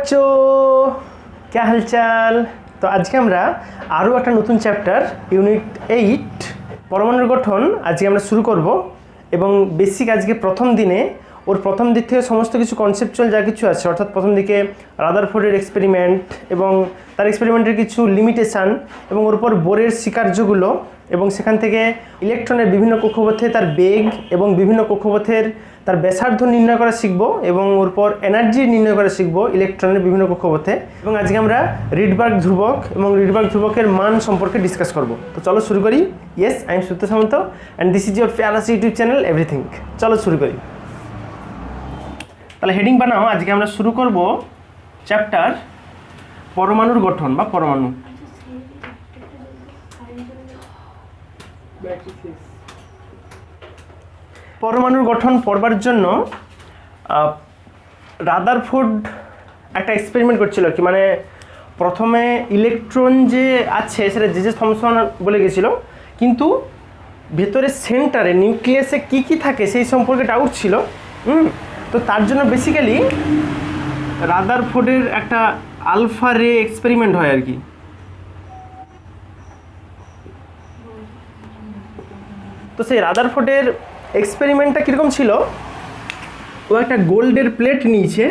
बच्चों, क्या हालचाल। तो आज के আমরা আরো একটা নতুন চ্যাপ্টার ইউনিট 8 পরমাণুর গঠন আজকে আমরা শুরু করব এবং বেসিক আজকে প্রথম দিনে ওর প্রথম দিক থেকে সমস্ত কিছু কনসেপচুয়াল যা কিছু আছে অর্থাৎ প্রথম দিকে রাদারফোর্ডের এক্সপেরিমেন্ট এবং তার এক্সপেরিমেন্টের কিছু লিমিটেশন এবং ওর উপর বোরের স্বীকার্যগুলো এবং সেখান থেকে ইলেকট্রনের বিভিন্ন কক্ষপথে তার বেগ এবং বিভিন্ন কক্ষপথের তার ব্যাসার্ধ নির্ণয় করা শিখব এবং ওর পর এনার্জি নির্ণয় করা শিখব ইলেকট্রনের বিভিন্ন কক্ষপথে এবং আজকে আমরা রিডবার্গ ধ্রুবক এবং রিডবার্গ ধ্রুবকের মান সম্পর্কে ডিসকাস করব। তো চলো শুরু করি। Yes, I am Satya Samanta and this is your fearless YouTube channel everything. চলো শুরু করি। তাহলে হেডিং বানাও। আজকে আমরা শুরু করব চ্যাপ্টার পরমাণুর গঠন বা পরমাণু। পরমাণুর গঠন পড়বার জন্য রাদারফোর্ড একটা এক্সপেরিমেন্ট করছিল আর কি, মানে প্রথমে ইলেকট্রন যে আছে সেটা যে থমসন বলে গেছিল, কিন্তু ভেতরে সেন্টারে নিউক্লিয়াসে কি কি থাকে সেই সম্পর্কে ডাউট ছিল। তো তার জন্য বেসিক্যালি রাদারফোর্ডের একটা আলফা রে এক্সপেরিমেন্ট হয় আর কি। তো সেই রাদারফোর্ডের এক্সপেরিমেন্টটা কীরকম ছিল, ও একটা গোল্ডের প্লেট নিয়েছে।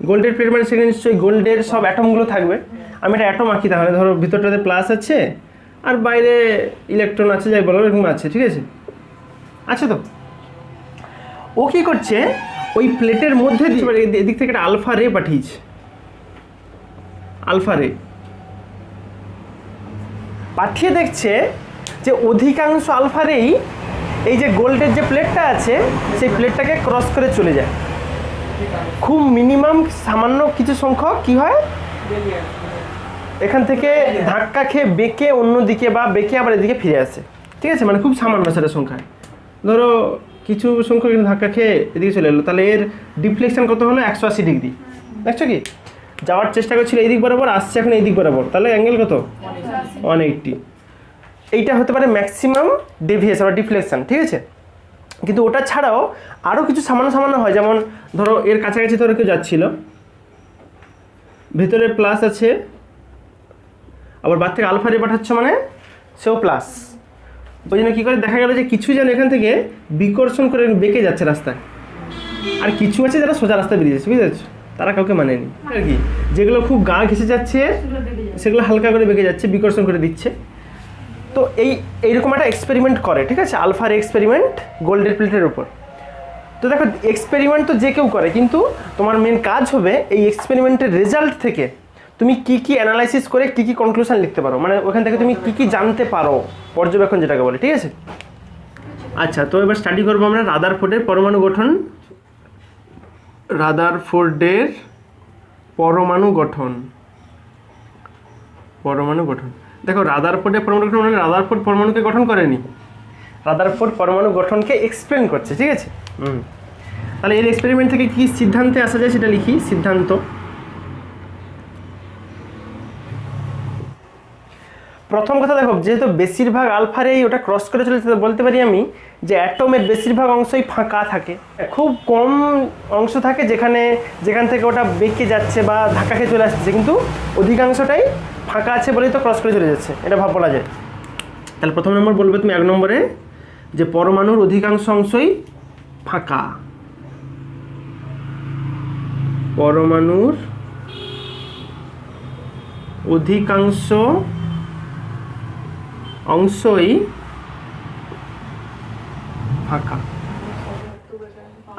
গোল্ডের প্লেট মানে সেখানে নিশ্চয়ই গোল্ডের সব অ্যাটমগুলো থাকবে। আমি একটা অ্যাটম আঁকি, তাহলে ধরো ভিতরটাতে প্লাস আছে আর বাইরে ইলেকট্রন আছে, যাই বলো এরকম আছে, ঠিক আছে? আচ্ছা, তো ও কী করছে, ওই প্লেটের মধ্যে এদিক থেকে একটা আলফা রে পাঠিয়েছে। আলফা রে পাঠিয়ে দেখছে যে অধিকাংশ আলফা রেই এই যে গোল্ডের যে প্লেটটা আছে সেই প্লেটটাকে ক্রস করে চলে যায়। খুব মিনিমাম সামান্য কিছু সংখ্যক কি হয়, এখান থেকে ধাক্কা খেয়ে বেঁকে অন্যদিকে বা বেঁকে আবার এদিকে ফিরে আসে, ঠিক আছে? মানে খুব সামান্য সেটা সংখ্যায়, ধরো কিছু সংখ্যক ধাক্কা খেয়ে এদিকে চলে এলো, তাহলে এর ডিফ্লেকশন কত হলো 180 ডিগ্রি। দেখছো কি, যাওয়ার চেষ্টা করছিল এই দিক বরাবর, আসছে এখন এই দিক বরাবর, তাহলে অ্যাঙ্গেল কত 180। এইটা হতে পারে ম্যাক্সিমাম ডেভিয়েশন বা ডিফ্লেকশন, ঠিক আছে? কিন্তু ওটা ছাড়াও আরও কিছু সামান্য সামান্য হয়, যেমন ধরো এর কাছাকাছি ধরো কেউ যাচ্ছিল, ভেতরে প্লাস আছে, আবার বার থেকে আলফা রে পাঠাচ্ছ মানে সেও প্লাস। ওই জন্য কী করে দেখা গেল যে কিছু যেন এখান থেকে বিকর্ষণ করে বেঁকে যাচ্ছে রাস্তায়, আর কিছু আছে যারা সোজা রাস্তায় বেরিয়ে যাচ্ছে, বুঝতে পারছো? তারা কাউকে মানেনি আর কি। যেগুলো খুব গা ঘেঁষে যাচ্ছে সেগুলো হালকা করে বেঁকে যাচ্ছে, বিকর্ষণ করে দিচ্ছে। তো এইরকম একটা এক্সপেরিমেন্ট করে, ঠিক আছে? আলফার এক্সপেরিমেন্ট গোল্ডের প্লেটের উপর। তো দেখো, এক্সপেরিমেন্ট তো যে কেউ করে, কিন্তু তোমার মেন কাজ হবে এই এক্সপেরিমেন্টের রেজাল্ট থেকে তুমি কি কি অ্যানালাইসিস করে কি কি কনক্লুশন লিখতে পারো, মানে ওখান থেকে তুমি কি কি জানতে পারো, পর্যবেক্ষণ যেটাকে বলে, ঠিক আছে? আচ্ছা, তো এবার স্টাডি করবো আমরা রাদারফোর্ডের পরমাণু গঠন। রাদারফোর্ডের পরমাণু গঠন। পরমাণু গঠন, দেখো রাদারফোর্ডের পরমাণু গঠন মানে রাদারফোর্ড পরমাণুকে গঠন করেনি, রাদারফোর্ড পরমাণু গঠনকে এক্সপ্লেন করছে, ঠিক আছে? তাহলে এর এক্সপেরিমেন্ট থেকে কি সিদ্ধান্তে আসা যায় সেটা লিখি। সিদ্ধান্ত, প্রথম কথা দেখো, যেহেতু বেশিরভাগ আলফারেই ওটা ক্রস করে চলেছে, বলতে পারি আমি যে অ্যাটমের বেশিরভাগ অংশই ফাঁকা থাকে, খুব কম অংশ থাকে যেখান থেকে ওটা বেঁকে যাচ্ছে বা ধাক্কা খেয়ে চলে আসছে, কিন্তু অধিকাংশটাই ফাঁকা আছে বলেই তো ক্রস করে চলে যাচ্ছে, এটা বলা যায়। তাহলে প্রথম নম্বর বলবে তুমি 1 নম্বরে যে পরমাণুর অধিকাংশ অংশই ফাঁকা। পরমাণুর অধিকাংশ অংশই ফাঁকা।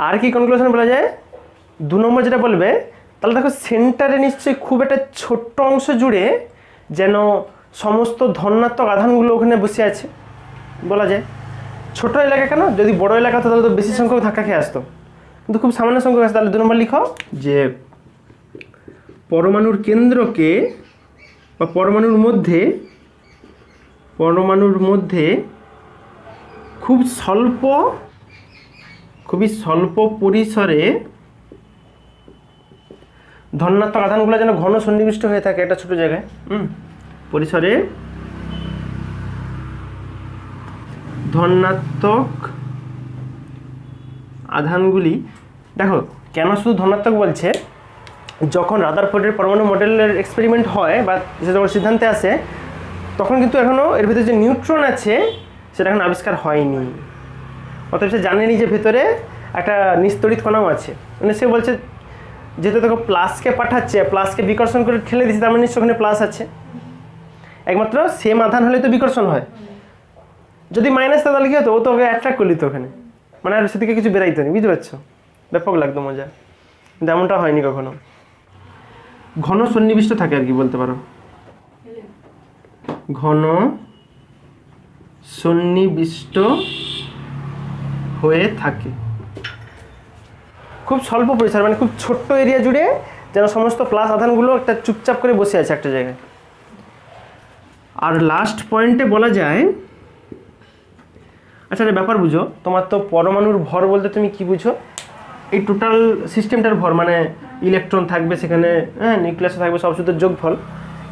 আর কি কনক্লুশন বলা যায়? 2 নম্বর যেটা বলবে, তাহলে দেখো সেন্টারে নিশ্চয়ই খুব একটা ছোট্ট অংশ জুড়ে যেন সমস্ত ধনাত্মক আধানগুলো ওখানে বসে আছে বলা যায়। ছোট এলাকা কেন, যদি বড় এলাকা হতো তাহলে তো বেশি সংখ্যক ধাক্কা খেয়ে আসতো, কিন্তু খুব সামান্য সংখ্যক আছে। তাহলে 2 নম্বর লিখো যে পরমাণুর কেন্দ্রকে বা পরমাণুর মধ্যে খুবই স্বল্প পরিসরে ধনাত্মক আধানগুলো যেন ঘন সন্নিবিষ্ট হয়ে থাকে একটা ছোট জায়গায় পরিসরে ধনাত্মক আধানগুলি। দেখো কেন শুধু ধনাত্মক বলছে, যখন রাদারফোর্ডের পরমাণু মডেলের এক্সপেরিমেন্ট হয় বা সে যখন সিদ্ধান্তে আসে, তখন কিন্তু এখনও এর ভিতরে যে নিউট্রন আছে সেটা এখন আবিষ্কার হয়নি। অতএব সে জানেনি যে ভেতরে একটা নিস্তড়িত কণাও আছে। মানে সে বলছে যেহেতু দেখো প্লাসকে পাঠাচ্ছে, প্লাসকে বিকর্ষণ করে ঠেলে দিচ্ছে, তার মানে নিশ্চয় ওখানে প্লাস আছে। একমাত্র সেম আধান হলে তো বিকর্ষণ হয়, যদি মাইনাস তাহলে কি হতো, ও তো ওকে অ্যাট্রাক্ট করলি তো ওখানে, মানে আর সেদিকে কিছু বেরাইতো নি, বুঝতে পারছো? ব্যাপক লাগতো মজা, কিন্তু এমনটা হয়নি কখনো। ঘন সন্নিবিষ্ট থাকে আর কি বলতে পারো, ঘন সন্নিবিষ্ট হয়ে থাকে, খুব স্বল্প পরিসর, মানে খুব ছোট্ট এরিয়া জুড়ে যেন সমস্ত প্লাস আধানগুলো একটা চুপচাপ করে বসে আছে একটা জায়গায়। আর লাস্ট পয়েন্টে বলা যায়, আচ্ছা একটা ব্যাপার বুঝো, তোমার তো পরমাণুর ভর বলতে তুমি কি বুঝো? এই টোটাল সিস্টেমটার ভর, মানে ইলেকট্রন থাকবে সেখানে, হ্যাঁ, নিউক্লিয়াস থাকবে, সব শুধু যোগফল।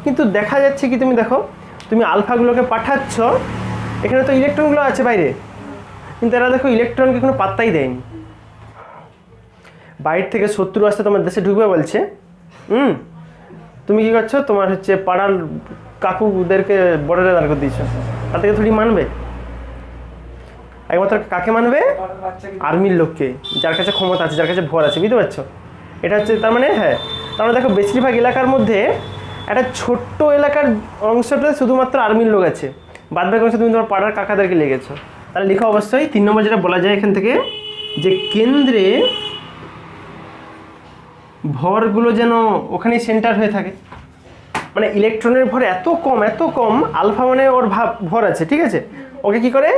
কিন্তু দেখা যাচ্ছে কি, তুমি দেখো, তুমি আলফাগুলোকে পাঠাচ্ছ, এখানে তো ইলেকট্রনগুলো আছে বাইরে, কিন্তু এরা দেখো ইলেকট্রনকে কোনো পাত্তাই দেয়নি। বাইরে থেকে শত্রু আসতে তোমার দেশে ঢুকবে বলছে, তুমি কি করছো? তোমার হচ্ছে পাড়ার কাকুদেরকে বর্ডারে দাঁড় করে দিয়েছো, তাদেরকে থোড়ি মানবে? একমাত্র কাকে মানবে? আর্মির লোককে, যার কাছে ক্ষমতা আছে, যার কাছে ভর আছে, বুঝতে পারছো? এটা হচ্ছে তার মানে, হ্যাঁ, তার মানে দেখো বেশিরভাগ এলাকার মধ্যে একটা ছোট্ট এলাকার অংশটা শুধুমাত্র আর্মির লোক আছে, বাদ বাকি অংশ তুমি তোমার পাড়ার কাকাদেরকে লেগেছো। তাহলে লিখো অবশ্যই 3 নম্বর যেটা বলা যায় এখান থেকে, যে কেন্দ্রে ভরগুলো যেন ওখানেই সেন্টার হয়ে থাকে। মানে ইলেকট্রনের ভর এত কম, আলফা মানে ওর ভর আছে, ঠিক আছে, ওকে কি করে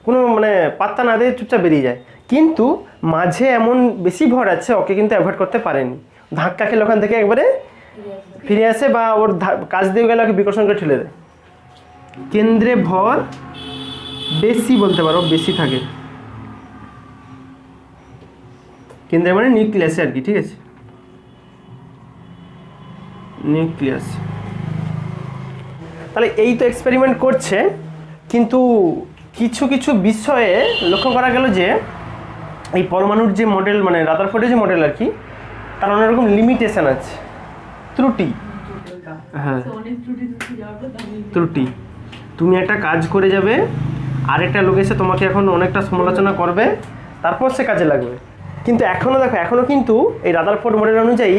কোনো মানে পাত্তা না দিয়ে চুপচাপ বেরিয়ে যায়। কিন্তু মাঝে এমন বেশি ভর আছে, ওকে কিন্তু অ্যাভয়েড করতে পারেনি, ধাক্কা খেলে ওখান থেকে একবারে ফিরে আসে, বা ওর কাজ দিয়ে গেলে ওকে বিকর্ষণ করে ঠেলে দেয়। কেন্দ্রে ভর বেশি বলতে পারো, বেশি থাকে, কেন্দ্রে মানে নিউক্লিয়াসে আর কি, ঠিক আছে, নিউক্লিয়াস। তাহলে এই তো এক্সপেরিমেন্ট করছে, কিন্তু কিছু কিছু বিষয়ে লক্ষ্য করা গেল যে এই পরমাণুর যে মডেল, মানে রাদারফোর্ডের যে মডেল আর কি, তার অনেক রকম লিমিটেশন আছে, ত্রুটি। হ্যাঁ, ত্রুটি। তুমি একটা কাজ করে যাবে, আরেকটা লোক এসে তোমাকে এখন অনেকটা সমালোচনা করবে, তারপর সে কাজে লাগবে। কিন্তু এখনও দেখো, এখনও কিন্তু এই রাদারফোর্ড মডেল অনুযায়ী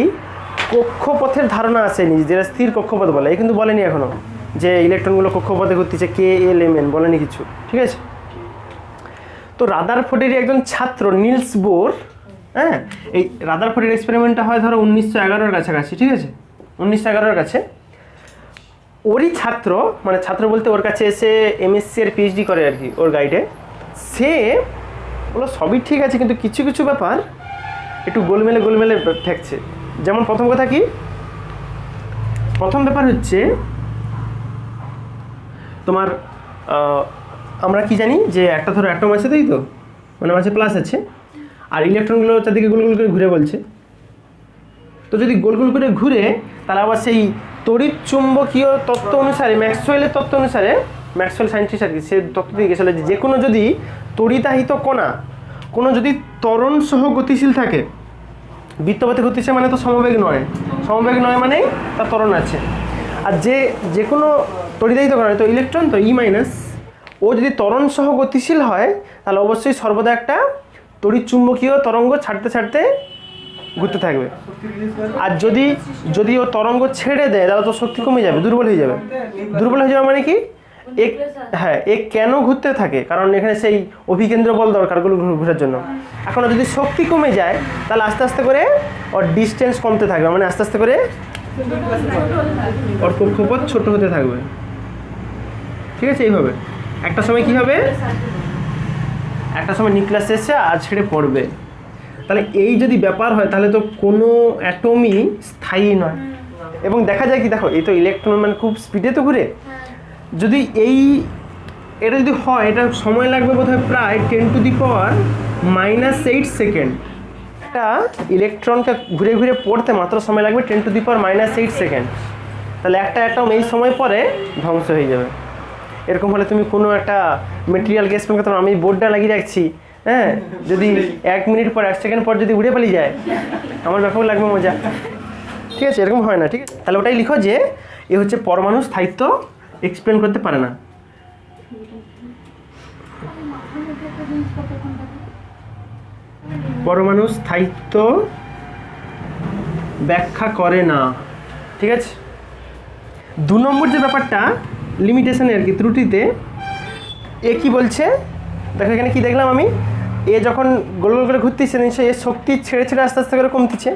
কক্ষপথের ধারণা আসেনি, যেটা স্থির কক্ষপথ বলে, এই কিন্তু বলেনি এখনও যে ইলেকট্রনগুলো কক্ষপথে ঘুরতেছে, KLMN বলেনি কিছু, ঠিক আছে। তো রাদারফোর্ডেরই একজন ছাত্র নিলস বোর, হ্যাঁ, এই রাদারফোর্ডের এক্সপেরিমেন্টটা হয় ধরো 1911-এর কাছাকাছি, ঠিক আছে, 1911-এর কাছে। ওরই ছাত্র, মানে ছাত্র বলতে ওর কাছে এসে MSc আর PhD করে আর কি ওর গাইডে, সে বলো সবই ঠিক আছে, কিন্তু কিছু কিছু ব্যাপার একটু গোলমেলে ঠেকছে। যেমন প্রথম কথা কি, প্রথম ব্যাপার হচ্ছে তোমার আমরা কি জানি যে একটা ধরো অ্যাটম আছে, তাই তো, মানে মাঝে প্লাস আছে, আর ইলেকট্রনগুলো চারদিকে গোল গোল করে ঘুরে বলছে। তো যদি গোল গোল করে ঘুরে, তাহলে আবার সেই তড়িৎ চুম্বকীয় তত্ত্ব অনুসারে, ম্যাক্সওয়েলের তত্ত্ব অনুসারে, ম্যাক্সওয়েল সায়েন্টিস্ট আর কি, সে তত্ত্ব দিয়ে গেছিলো যে কোনো যদি তড়িতাহিত কণা কোনো যদি ত্বরণ সহ গতিশীল থাকে, বৃত্তপথে গতিশীল মানে তো সমবেগ নয় মানে তার ত্বরণ আছে। আর যে কোনো তড়িতাহিত কণা, তো ইলেকট্রন তো E-, ও যদি ত্বরণ সহ গতিশীল হয়, তাহলে অবশ্যই সর্বদা একটা তড়িৎ চুম্বকীয় তরঙ্গ ছাড়তে ঘুরতে থাকবে। আর যদি ও তরঙ্গ ছেড়ে দেয়, তাহলে তো শক্তি কমে যাবে, দুর্বল হয়ে যাবে মানে কি, হ্যাঁ, কেন ঘুরতে থাকে? কারণ এখানে সেই অভিকেন্দ্র বল দরকার ঘোরার জন্য। এখন যদি শক্তি কমে যায়, তাহলে আস্তে আস্তে করে ওর ডিস্টেন্স কমতে থাকবে, মানে আস্তে আস্তে করে ওর কক্ষপথ ছোট হতে থাকবে, ঠিক আছে। এইভাবে একটা সময় কি হবে, একটা সময় নিউক্লিয়াস এসে আর ছেড়ে পড়বে। তাহলে এই যদি ব্যাপার হয়, তাহলে তো কোনো অ্যাটমই স্থায়ী নয়। এবং দেখা যায় কি, দেখো এই তো ইলেকট্রন মানে খুব স্পিডে তো ঘুরে, যদি এটা যদি হয়, এটা সময় লাগবে বোধহয় প্রায় 10⁻⁻8 সেকেন্ড। একটা ইলেকট্রনকে ঘুরে ঘুরে পড়তে মাত্র সময় লাগবে 10⁻⁸ সেকেন্ড। তাহলে একটা অ্যাটম এই সময় পরে ধ্বংস হয়ে যাবে। এরকম হলে তুমি কোনো একটা মেটেরিয়াল গ্যাস পেন করতে, আমি বোর্ডটা লাগিয়ে রাখছি, হ্যাঁ, যদি 1 মিনিট পর 1 সেকেন্ড পর যদি উড়ে পালিয়ে যায়, আমার ব্যাপক লাগবে মজা। ঠিক আছে, এরকম হয় না। ঠিক আছে, তাহলে ওটাই লিখো যে এ হচ্ছে পরমাণু স্থায়িত্ব এক্সপ্লেন করতে পারে না। পরমাণু স্থায়িত্ব ব্যাখ্যা করে না। ঠিক আছে, 2 নম্বর যে ব্যাপারটা লিমিটেশনে আর কি, ত্রুটিতে, এ কি বলছে দেখো, এখানে কি দেখলাম আমি, এ যখন গোল গোল করে ঘুরতেছে নিশ্চয়ই এর শক্তি ছেড়ে ছেড়ে আস্তে আস্তে করে কমতেছে।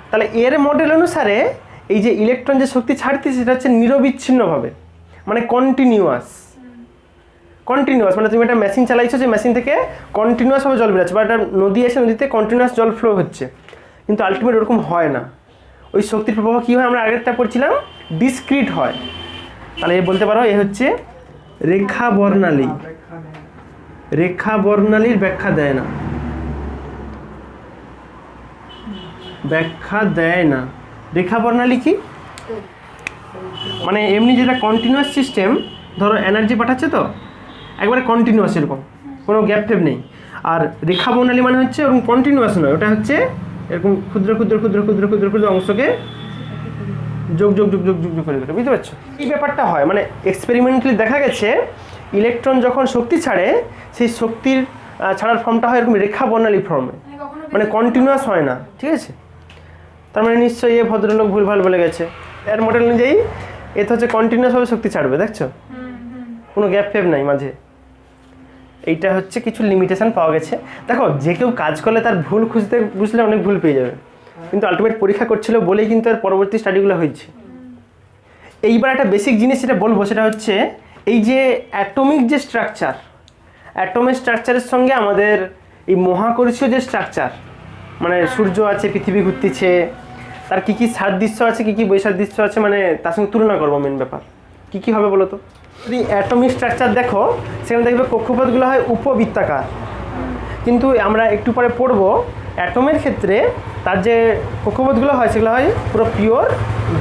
তাহলে এর মডেল অনুসারে এই যে ইলেকট্রন যে শক্তি ছাড়তেছে সেটা হচ্ছে নিরবিচ্ছিন্নভাবে, মানে কন্টিনিউয়াস। মানে তুমি একটা মেশিন চালাইছো, যে মেশিন থেকে কন্টিনিউয়াসভাবে জল বেরোচ্ছে, বা একটা নদী এসে নদীতে কন্টিনিউয়াস জল ফ্লো হচ্ছে, কিন্তু আলটিমেট ওরকম হয় না। ওই শক্তির প্রবাহ কী হয়, আমরা আগেরটা পড়ছিলাম, ডিসক্রিট হয়। তাহলে এ বলতে পারো এ হচ্ছে রেখা বর্ণালী। রেখা বর্ণালীর ব্যাখ্যা দেয় না, ব্যাখ্যা দেয় না। রেখা বর্ণালী কি, মানে এমনি যেটা কন্টিনিউয়াস সিস্টেম, ধরো এনার্জি পাঠাচ্ছে তো একবারে কন্টিনিউয়াস, এরকম কোনো গ্যাপ ফ্যাপ নেই। আর রেখা বর্ণালী মানে হচ্ছে ওরকম কন্টিনিউয়াস নয়, ওটা হচ্ছে এরকম ক্ষুদ্র ক্ষুদ্র ক্ষুদ্র ক্ষুদ্র ক্ষুদ্র ক্ষুদ্র অংশকে যোগ যোগ যোগ যোগ যোগ যোগ করে, বুঝতে পারছো? এই ব্যাপারটা হয়, মানে এক্সপেরিমেন্টালি দেখা গেছে ইলেকট্রন যখন শক্তি ছাড়ে, সেই শক্তির ছাড়ার ফর্মটা হয় এরকম রেখা বর্ণালী ফর্মে, মানে কন্টিনিউয়াস হয় না। ঠিক আছে, তার মানে নিশ্চয়ই এ ভদ্রলোক ভুলভাল বলে গেছে। এর মডেল অনুযায়ী এতে হচ্ছে কন্টিনিউয়াসভাবে শক্তি ছাড়বে, দেখছো, কোনো গ্যাপ ফ্যাপ নাই মাঝে। এইটা হচ্ছে কিছু লিমিটেশন পাওয়া গেছে। দেখো, যে কেউ কাজ করলে তার ভুল খুঁজতে বুঝলে অনেক ভুল পেয়ে যাবে, কিন্তু আলটিমেট পরীক্ষা করছিল বলেই কিন্তু এর পরবর্তী স্টাডিগুলো হয়েছে। এইবার একটা বেসিক জিনিস যেটা বলবো সেটা হচ্ছে এই যে অ্যাটমিক যে স্ট্রাকচার, অ্যাটমের স্ট্রাকচারের সঙ্গে আমাদের এই মহাকর্ষীয় যে স্ট্রাকচার, মানে সূর্য আছে, পৃথিবী ঘুরতেছে, তার কী কী সাদৃশ্য আছে, কী কী বৈসাদৃশ্য আছে, মানে তার সঙ্গে তুলনা করবো। মেন ব্যাপার কী কী হবে বলো তো? যদি অ্যাটমিক স্ট্রাকচার দেখো, সেখানে দেখবে কক্ষপথগুলো হয় উপবৃত্তাকার, কিন্তু আমরা একটু পরে পড়বো অ্যাটমের ক্ষেত্রে তার যে কক্ষপথগুলো হয় সেগুলো হয় পুরো পিওর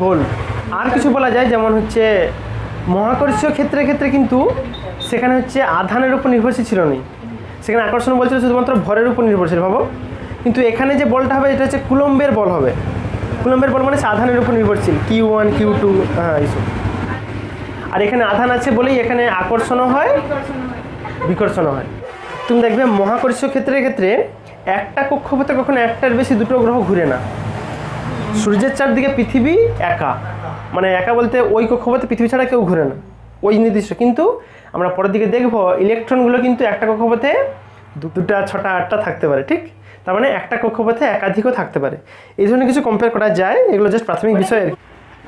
গোল্ড। আর কিছু বলা যায়, যেমন হচ্ছে মহাকর্ষীয় ক্ষেত্রে কিন্তু সেখানে হচ্ছে আধানের উপর নির্ভরশীল ছিল না, সেখানে আকর্ষণ বলছিল শুধুমাত্র ভরের উপর নির্ভরশীল, ভাবো। কিন্তু এখানে যে বলটা হবে এটা হচ্ছে কুলম্বের বল হবে। কুলম্বের বল মানে আধানের উপর নির্ভরশীল, Q1 Q2, হ্যাঁ এইসব। আর এখানে আধান আছে বলেই এখানে আকর্ষণও হয়, বিকর্ষণও হয়। তুমি দেখবে মহাকর্ষীয় ক্ষেত্রে একটা কক্ষপথে কখনো একটার বেশি দুটো গ্রহ ঘুরে না। সূর্যের চারদিকে পৃথিবী একা, মানে একা বলতে ওই কক্ষপথে পৃথিবী ছাড়া কেউ ঘুরে না, ওই নির্দিষ্ট। কিন্তু আমরা পরের দিকে দেখবো ইলেকট্রনগুলো কিন্তু একটা কক্ষপথে 2টা 6টা 8টা থাকতে পারে, ঠিক? তার মানে একটা কক্ষপথে একাধিকও থাকতে পারে। এই ধরনের কিছু কম্পেয়ার করা যায়, এগুলো জাস্ট প্রাথমিক বিষয়।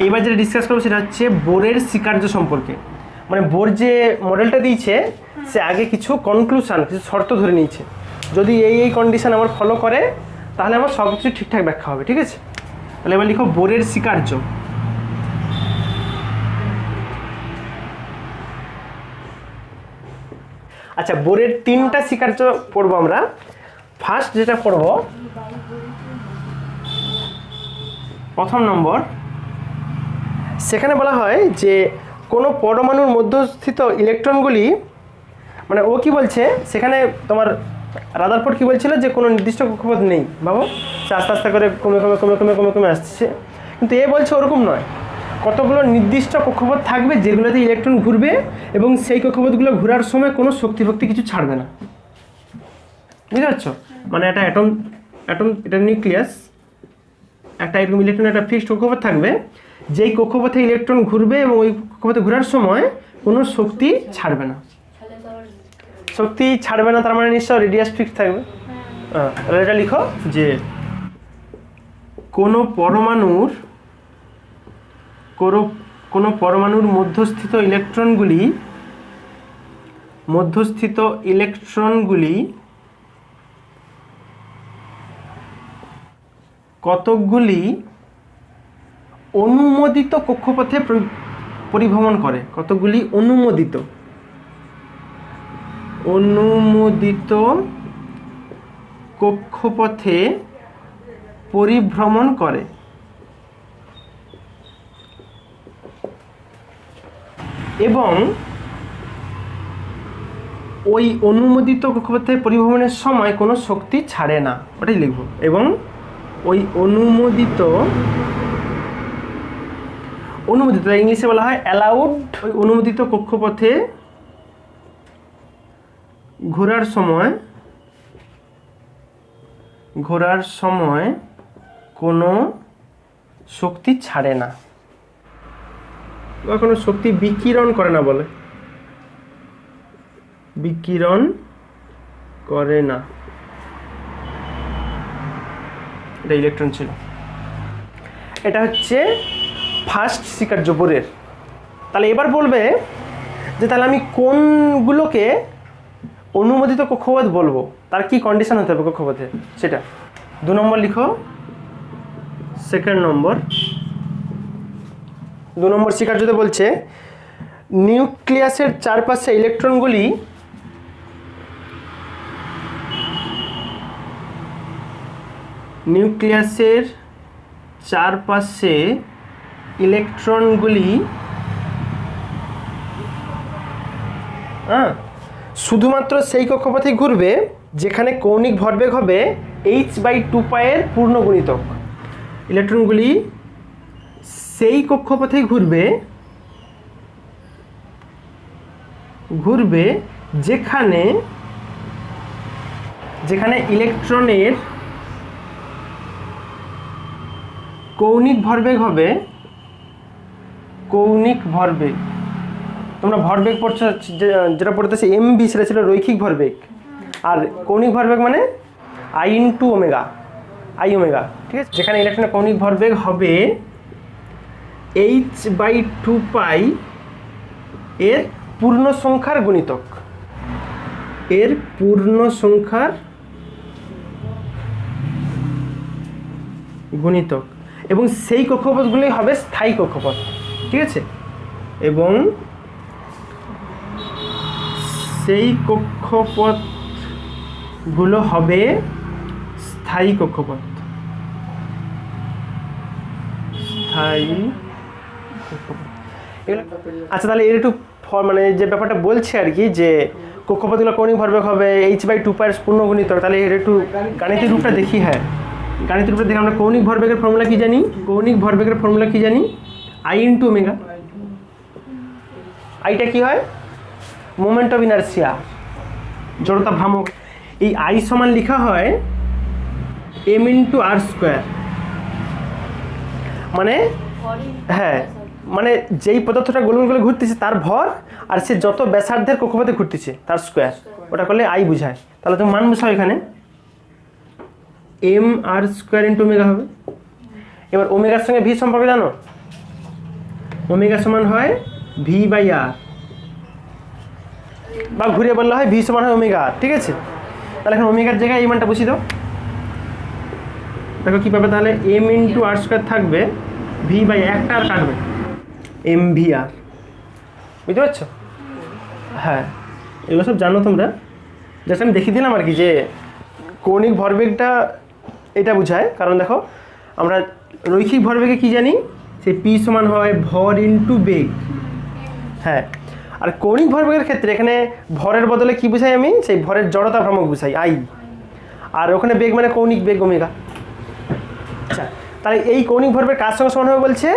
এইবার যেটা ডিসকাস করবো সেটা হচ্ছে বোরের স্বীকার্য সম্পর্কে। মানে বোর যে মডেলটা দিয়েছে সে আগে কিছু কনক্লুশন, কিছু শর্ত ধরে নিয়েছে, যদি এই কন্ডিশন আমার ফলো করে তাহলে আমার সব কিছু ঠিকঠাক ব্যাখ্যা হবে। ঠিক আছে, তাহলে এবার লিখো বোরের স্বীকার্য। আচ্ছা, বোরের 3টা স্বীকার্য পড়বো আমরা। ফার্স্ট যেটা পড়বো, প্রথম নম্বর, সেখানে বলা হয় যে কোনো পরমাণুর মধ্যস্থিত ইলেকট্রনগুলি, মানে ও কি বলছে সেখানে, তোমার রাদারফোর্ড কি বলছিল যে কোনো নির্দিষ্ট কক্ষপথ নেই, ভাবো, সে আস্তে আস্তে করে কমে কমে কমে কমে কমে কমে আসছে। কিন্তু এ বলছে ওরকম নয়, কতগুলো নির্দিষ্ট কক্ষপথ থাকবে যেগুলোতে ইলেকট্রন ঘুরবে, এবং সেই কক্ষপথগুলো ঘোরার সময় কোনো শক্তি কিছু ছাড়বে না। বুঝতে পারছো? মানে একটা অ্যাটম এটা নিউক্লিয়াস, একটা এরকম ইলেকট্রন একটা ফিক্সড কক্ষপথ থাকবে, যেই কক্ষপথে ইলেকট্রন ঘুরবে এবং ওই কক্ষপথে ঘোরার সময় কোনো শক্তি ছাড়বে না। শক্তি ছাড়বে না তার মানে নিশ্চয় রেডিয়াস ফিক্সড থাকবে। তাহলে এটা লিখো যে কোনো পরমাণুর মধ্যস্থিত ইলেকট্রনগুলি কতকগুলি অনুমোদিত কক্ষপথে পরিভ্রমণ করে। কতগুলি অনুমোদিত কক্ষপথে পরিভ্রমণ করে, এবং ওই অনুমোদিত কক্ষপথে পরিভ্রমণের সময় কোনো শক্তি ছাড়ে না, ওটাই লিখব। এবং ওই অনুমোদিত অনুমোদিত, ইংলিশে বলা হয় অ্যালাউড। ওই অনুমোদিত কক্ষপথে ঘোরার সময় কোনো শক্তি ছাড়ে না বা কোনো শক্তি বিকিরণ করে না, বলে বিকিরণ করে না। এটা ইলেকট্রন ছিল। এটা হচ্ছে ফার্স্ট স্বীকার্য বোরের। তাহলে এবার বলবে যে তাহলে আমি কোনগুলোকে অনুমোদিত কক্ষপথ বলবো, তার কি কন্ডিশন হতে হবে কক্ষপথে সেটা। 2 নম্বর লিখো, সেকেন্ড নম্বর। 2 নম্বর স্বীকার্যতে বলছে নিউক্লিয়াসের চারপাশে ইলেকট্রনগুলি শুধুমাত্র সেই কক্ষপথে ঘুরবে যেখানে কৌণিক ভরবেগ হবে h/2π এর পূর্ণ গুণিতক। ইলেকট্রনগুলি সেই কক্ষপথেই ঘুরবে যেখানে ইলেকট্রনের কৌণিক ভরবেগ হবে তোমরা ভরবেগ পড়ছো, যেটা পড়তেছে mv, সেটা ছিল রৈখিক ভরবেগ। আর কৌণিক ভরবেগ মানে i × ওমেগা, ঠিক আছে। যেখানে ইলেকট্রনের কৌণিক ভরবেগ হবে h/2π এর পূর্ণ সংখ্যার গুণিতক, এবং সেই কক্ষপথগুলি হবে স্থায়ী কক্ষপথ, ঠিক আছে। এবং সেই কক্ষপথগুলো হবে স্থায়ী কক্ষপথ। আচ্ছা, তাহলে এর একটু মানে যে ব্যাপারটা বলছে আর কি, যে কক্ষপথগুলো কৌণিক ভরবেগ হবে h/2π এর পূর্ণ গুণিতক। তাহলে এর একটু গাণিতিক রূপটা দেখি। হ্যাঁ, গাণিতিক রূপটা দেখি। আমরা কৌণিক ভরবেগের ফর্মুলা কি জানি? i × omega. আইটা কি হয়? মোমেন্ট অফ ইনারশিয়া, জড়তা ভ্রামক। এই আই সমান লেখা হয় m × r²। মানে হ্যাঁ, মানে যেই পদার্থটা গোল গোল ঘুরতেছে তার ভর, আর সে যত ব্যাসার্ধের কক্ষপথে ঘুরতেছে তার স্কোয়ার, ওটা করলে আই বুঝায়। তাহলে তুমি মান বসাও এখানে, mr² × ওমেগা হবে। এবার ওমেগার সঙ্গে ভি সম্পর্কে জানো? ওমেগা সমান হয় v/r, বা ঘুরিয়ে বললে হয় ভি সমান হয় ওমেগা r, ঠিক আছে। তাহলে এখন ওমেগার জায়গায় এই মানটা বসিয়ে দাও। দেখো কী পাবে, তাহলে m × r² থাকবে, v/একটা আর কাটবে, mvr। বুঝতে পারছো? হ্যাঁ, এগুলো সব জানো তোমরা। জাস্ট আমি দেখিয়ে দিলাম আর কি, যে কৌণিক ভরবেগটা এটা বোঝায়। কারণ দেখো, আমরা রৈখিক ভরবেগে কি জানি, সেই p সমান হয় ভর × বেগ। হ্যাঁ, আর কৌণিক ভরবেগের ক্ষেত্রে এখানে ভরের বদলে কি বুঝাই আমি? সেই ভরের জড়তা ভ্রামক বুঝাই, আই। আর ওখানে বেগ মানে কৌণিক বেগ, ওমেগা। আচ্ছা, তাহলে এই কৌণিক ভরবেগ কার সঙ্গে সমান হবে বলছে?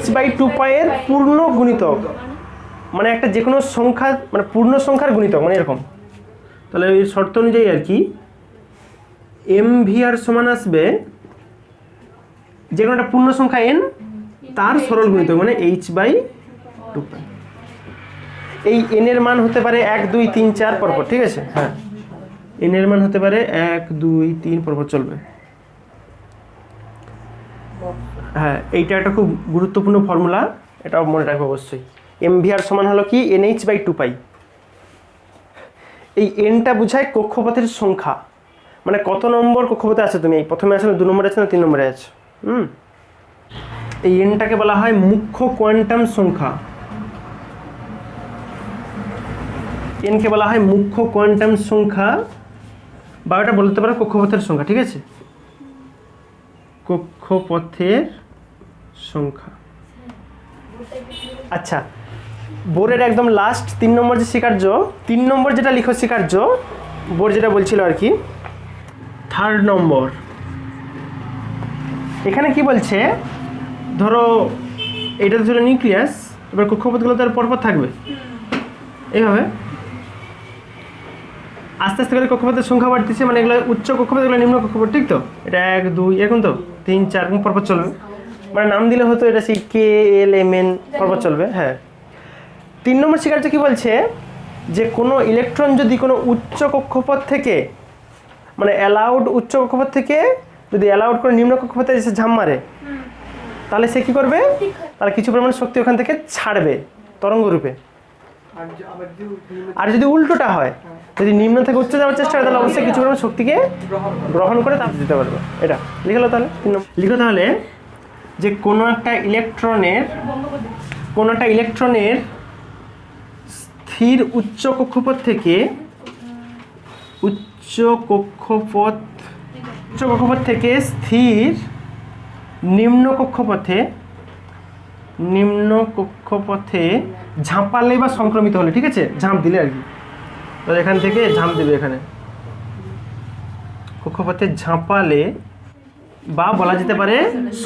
h/2π এর পূর্ণ গুণিতক, মানে একটা যে কোনো সংখ্যা, মানে পূর্ণ সংখ্যার গুণিতক, মানে এরকম। তাহলে এই শর্ত অনুযায়ী আর কি mvr সমান আসবে যে কোনো একটা পূর্ণ সংখ্যা n, তার সরল গুণিতক, মানে h/2π। এই n এর মান হতে পারে 1 2 3 4 পরপর, ঠিক আছে। হ্যাঁ, n এর মান হতে পারে 1 2 3 পরপর চলবে। হ্যাঁ, এইটা একটা খুব গুরুত্বপূর্ণ ফর্মুলা, এটাও মনে রাখবো অবশ্যই। mvr সমান হলো কি nh/2π। এই nটা বোঝায় কক্ষপথের সংখ্যা, মানে কত নম্বর কক্ষপথে আছে তুমি। এই প্রথমে আসলে 2 নম্বরে আছে না 3 নম্বরে আছে। এই nটাকে বলা হয় মুখ্য কোয়ান্টাম সংখ্যা। nকে বলা হয় মুখ্য কোয়ান্টাম সংখ্যা, বা এটা বলতে পারো কক্ষপথের সংখ্যা, ঠিক আছে। কক্ষপথের সংখ্যা। আচ্ছা, বোরের একদম লাস্ট 3 নম্বর যে স্বীকার্য, 3 নম্বর যেটা লিখো স্বীকার্য, বোর যেটা বলছিল আর কি, 3rd নম্বর। এখানে কি বলছে, ধরো এইটা তো ছিল নিউক্লিয়াস, এবার কক্ষপথগুলো তো আর পরপর থাকবে এইভাবে আস্তে আস্তে করে কক্ষপথের সংখ্যা বাড়তেছে, মানে এগুলো উচ্চ কক্ষপথ, এগুলো নিম্ন কক্ষপথ, ঠিক তো? এটা 1 2 এরকম তো 3 4 এরকম পরপর চলবে, মানে নাম দিলে হতো এটা সেই কে এল এম এন পরপর চলবে। হ্যাঁ, 3 নম্বর শিকার্য কি বলছে যে কোনো ইলেকট্রন যদি কোনো উচ্চ কক্ষপথ থেকে, মানে অ্যালাউড উচ্চ কক্ষপথ থেকে যদি অ্যালাউড করে নিম্ন কক্ষপথে এসে ঝাঁপ মারে, তাহলে সে কি করবে? তাহলে কিছু পরিমাণ শক্তি ওখান থেকে ছাড়বে তরঙ্গ রূপে। আর যদি উল্টোটা হয়, যদি নিম্ন থেকে উচ্চ যাওয়ার চেষ্টা করে, তাহলে অবশ্যই কিছু পরিমাণ শক্তিকে গ্রহণ করে তাপ দিতে পারবে। এটা লিখলো তাহলে লিখো তাহলে যে কোনো একটা ইলেকট্রনের স্থির উচ্চ কক্ষপথ থেকে স্থির নিম্ন কক্ষপথে ঝাঁপালে বা সংক্রমিত হলে, ঠিক আছে, ঝাঁপ দিলে আর কি, তাহলে এখান থেকে ঝাঁপ দেবে এখানে কক্ষপথে ঝাঁপালে, বা বলা যেতে পারে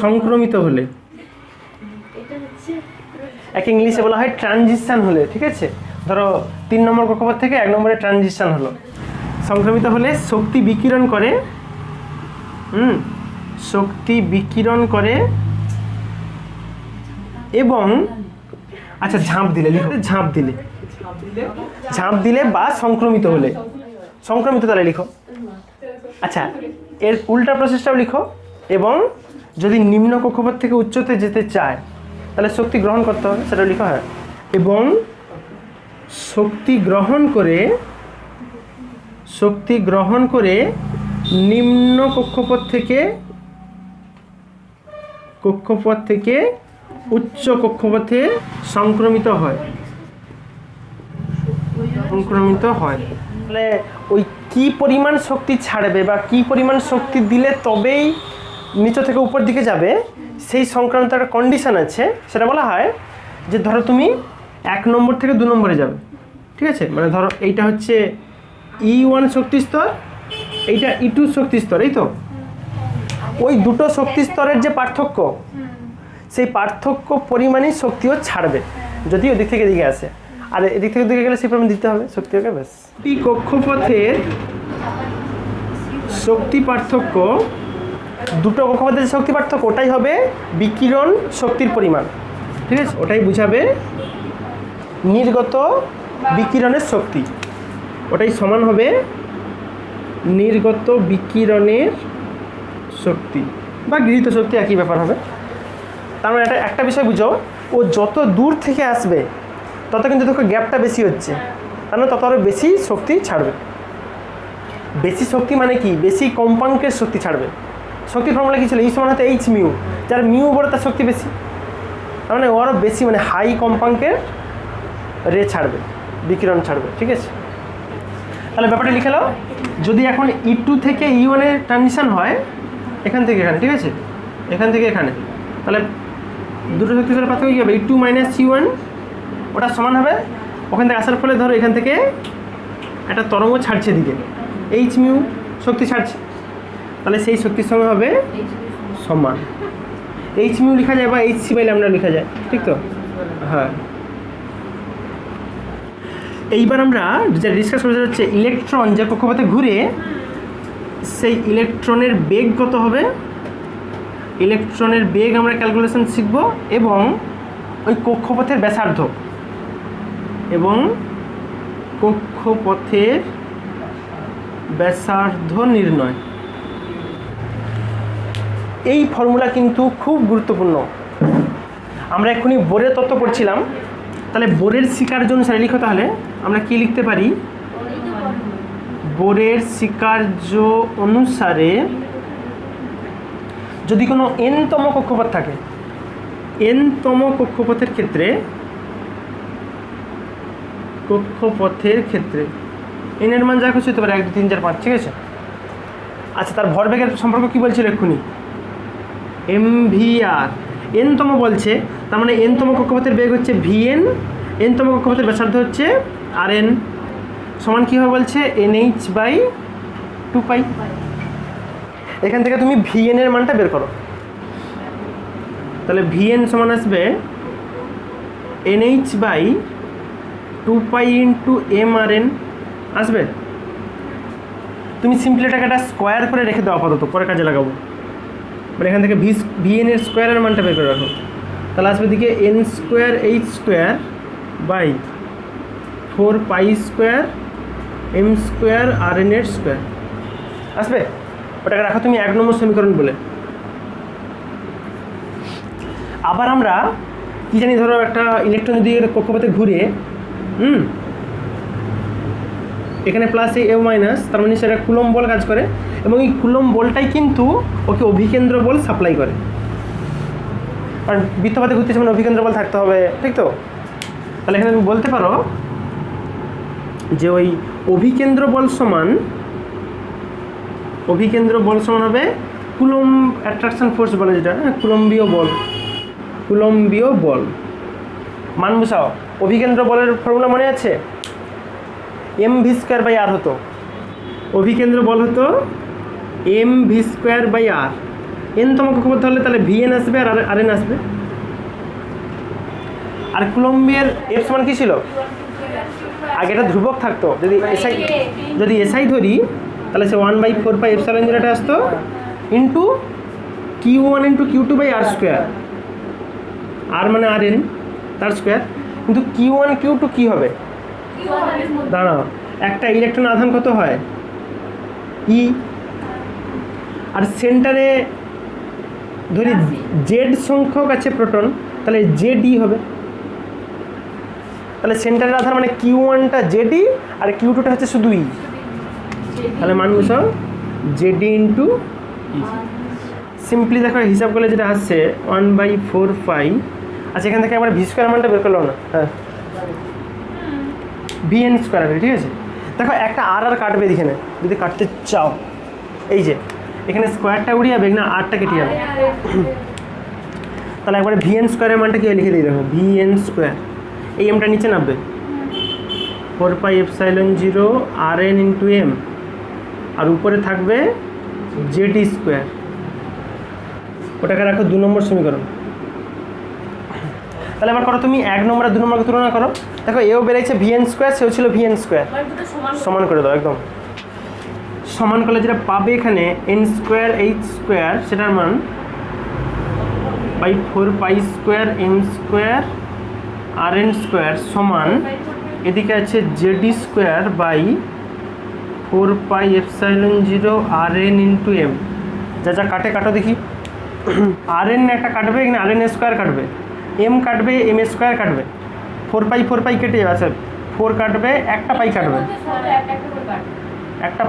সংক্রমিত হলে, এক ইংলিশে বলা হয় ট্রানজিশন হলে, ঠিক আছে। ধরো 3 নম্বর কক্ষপথ থেকে 1 নম্বরে ট্রানজিশন হলো, সংক্রমিত হলে শক্তি বিকিরণ করে, এবং আচ্ছা ঝাঁপ দিলে, লিখো ঝাঁপ দিলে বা সংক্রমিত হলে, সংক্রমিত তাহলে লিখো। আচ্ছা, এর উল্টা প্রসেসটাও লিখো, এবং যদি নিম্ন কক্ষপথ থেকে উচ্চতে যেতে চায় তাহলে শক্তি গ্রহণ করতে হবে, সেটা লিখো। হয় এবং শক্তি গ্রহণ করে নিম্ন কক্ষপথ থেকে উচ্চ কক্ষপথে সংক্রমিত হয়। তাহলে ওই কি পরিমাণ শক্তি ছাড়বে বা কি পরিমাণ শক্তি দিলে তবেই নিচে থেকে উপর দিকে যাবে, সেই সংক্রান্ত একটা কন্ডিশন আছে, সেটা বলা হয় যে ধরো তুমি 1 নম্বর থেকে 2 নম্বরে যাবে, ঠিক আছে, মানে ধরো এইটা হচ্ছে E1 শক্তি স্তর, এইটা E2 শক্তি স্তর, এই তো ওই দুটো শক্তি স্তরের যে পার্থক্য, সেই পার্থক্য পরিমাণই শক্তিও ছাড়বে যদি ওদিক থেকে এদিকে আসে, আর এদিক থেকে দিকে গেলে সেই পরিমাণ দিতে হবে শক্তি, ওকে ব্যাস। এই কক্ষপথের শক্তি পার্থক্য, দুটো কক্ষপথের যে শক্তি পার্থক্য, ওটাই হবে বিকিরণ শক্তির পরিমাণ, ঠিক আছে, ওটাই বুঝাবে নির্গত বিকিরণের শক্তি, ওটাই সমান হবে নির্গত বিকিরণের শক্তি বা গৃহীত শক্তি, একই ব্যাপার হবে। তার মানে একটা বিষয় বুঝো, ও যত দূর থেকে আসবে তত কিন্তু দেখো গ্যাপটা বেশি হচ্ছে, তার মানে তত আরও বেশি শক্তি ছাড়বে। বেশি শক্তি মানে কি? বেশি কম্পাঙ্কের শক্তি ছাড়বে। শক্তির ফর্মুলা কী ছিল? এই সমান হতো এইচ মিউ, যার মিউ বড় তার শক্তি বেশি, তার মানে ওরও বেশি, মানে হাই কম্পাঙ্কের রে ছাড়বে, বিকিরণ ছাড়বে, ঠিক আছে। তাহলে ব্যাপারটা লিখে নাও, যদি এখন E2 থেকে E1 এর ট্রানজিশন হয় এখান থেকে এখানে, ঠিক আছে, এখান থেকে এখানে, তাহলে দুটো শক্তি স্তরের পার্থক্য কী হবে? E2 - E1, ওটা সমান হবে ওখান থেকে আসার ফলে ধরো এখান থেকে একটা তরঙ্গ ছাড়ছে দিকে, এইচ মিউ শক্তি ছাড়ছে, তাহলে সেই শক্তির সঙ্গে হবে সমান। এইচ মিউ লেখা যায় বা এইচ সি বাই ল্যামডা লেখা যায়, ঠিক তো? হ্যাঁ। এইবার আমরা যেটা ডিসকাস করতে হচ্ছে ইলেকট্রন যে কক্ষপথে ঘুরে, সেই ইলেকট্রনের বেগ কত হবে, ইলেকট্রনের বেগ আমরা ক্যালকুলেশন শিখব, এবং ওই কক্ষপথের ব্যাসার্ধ নির্ণয়। এই ফর্মুলা কিন্তু খুব গুরুত্বপূর্ণ। আমরা এক্ষুনি বোরের তত্ত্ব পড়ছিলাম, তাহলে বোরের স্বীকার্য অনুসারে লিখো, তাহলে আমরা কি লিখতে পারি? বোরের স্বীকার্য অনুসারে যদি কোনো n-তম কক্ষপথ থাকে, n-তম কক্ষপথের ক্ষেত্রে n এর মান যা খুশি হতে পারে, 1 2 3 4 5, ঠিক আছে। আচ্ছা, তার ভরবেগের সম্পর্ক কি বলছিল এক্ষুনি? mvr, n-তম বলছে, তার মানে n-তম কক্ষপথের বেগ হচ্ছে vn, n-তম কক্ষপথের ব্যাসার্ধ হচ্ছে rn, সমান কী হবে বলছে? nh/2π। এখান থেকে তুমি vn এর মানটা বের করো, তাহলে vn সমান আসবে NH by 2 pi into mRn আসবে। তুমি সিম্পলি এটাকে একটা স্কোয়ার করে রেখে দাও আপাতত, পরে কাজে লাগাবো। মানে এখান থেকে vn এর স্কোয়ারের মানটা বের করে রাখো, তাহলে আসবে দিকে n square h square by 4 pi square m square rn এর স্কোয়ার আসবে। ওটাকে রাখো তুমি 1 নম্বর সমীকরণ বলে। আবার আমরা কি জানি, ধরো একটা ইলেকট্রন যদি কক্ষপথে ঘুরে এখানে প্লাস এ মাইনাস, তার মানে সেটা কুলম্ব বল কাজ করে, এবং এই কুলম্ব বলটাই কিন্তু ওকে অভিকেন্দ্র বল সাপ্লাই করে। কারণ বৃত্তপথে ঘুরতেছে মানে অভিকেন্দ্র বল থাকতে হবে, ঠিক তো? তাহলে এখানে তুমি বলতে পারো যে ওই অভিকেন্দ্র বল সমান হবে কুলম্ব অ্যাট্রাকশন ফোর্স বলে, যেটা কুলম্বীয় বল। মান বসাও। অভিকেন্দ্র বলের ফর্মুলা মনে আছে? mv²/r হতো। অভিকেন্দ্র বল হতো mv²/r। n তম কক্ষপথ হলে তাহলে vn আসবে আর rn আসবে। আর কুলম্বের এফ সমান কি ছিল? আগে এটা ধ্রুবক থাকতো, যদি এসআই ধরি তাহলে সে 1/4πε0 আসতো ইন্টু q1 ইন্টু q2/r²। আর মানে rn, তার স্কোয়ার। কিন্তু q1 q2 কি হবে? দাঁড়াও, একটা ইলেকট্রন আধান কত হয়? ই। আর সেন্টারে ধরি জেড সংখ্যক আছে প্রোটন, তাহলে জেডই হবে। তাহলে সেন্টারের আধার মানে q1টা জেডই আর q2টা হচ্ছে শুধু ই। তাহলে মান বসাও জেডি ইন্টু ই। সিম্পলি দেখো হিসাব করলে যেটা আসছে 1/4π। আচ্ছা, এখান থেকে আমরা v² মানটা বের করলাম না? হ্যাঁ, vn² হবে, ঠিক আছে? দেখো একটা আর কাটবে এখানে, যদি কাটতে চাও এই যে এখানে স্কোয়ারটা উড়ে যাবে না, আরটা কেটে যাবে। তাহলে একবারে vn² মানটা কি লিখে দিই, দেখো vn², এই এমটা নিচে নামবে 4πε0 rn ইন্টু m, আর উপরে থাকবে zd²। ওটাকে রাখো 2 নম্বর সমীকরণ। তাহলে এবার করো তুমি 1 নম্বর আর 2 নম্বরকে তুলনা করো। দেখো এও বেড়েছে vn², সেও ছিল vn²। সমান করে দাও, একদম সমান করলে যেটা পাবে এখানে n² h², সেটার মান বাই 4π² m² rn² সমান এদিকে আছে zd² by 4πε0 rn into m। যা কাটে কাটো দেখি। rn একটা কাটবে, এখানে rn² কাটবে, m কাটবে, m² কাটবে, 4π কেটে যাবে। আচ্ছা 4 কাটবে, একটা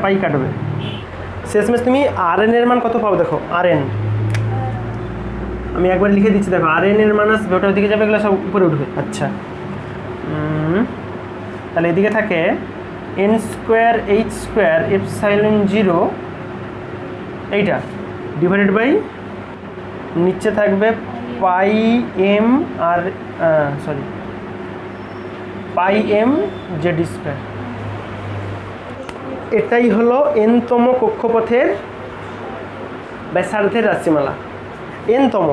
পাই কাটবে, শেষমেশ তুমি rn এর মান কত পাও? দেখো rn আমি একবার লিখে দিচ্ছি, দেখো rn এর মান আসবে, ওটার দিকে যাবে, এগুলো সব উপরে উঠবে। আচ্ছা, তাহলে এদিকে থাকে n² h² ε0 এইটা ডিভাইডেড বাই নিচে থাকবে পাই m আর পাই m zd²। এটাই হলো n-তম কক্ষপথের ব্যাসার্ধের রাশিমালা। n-তম,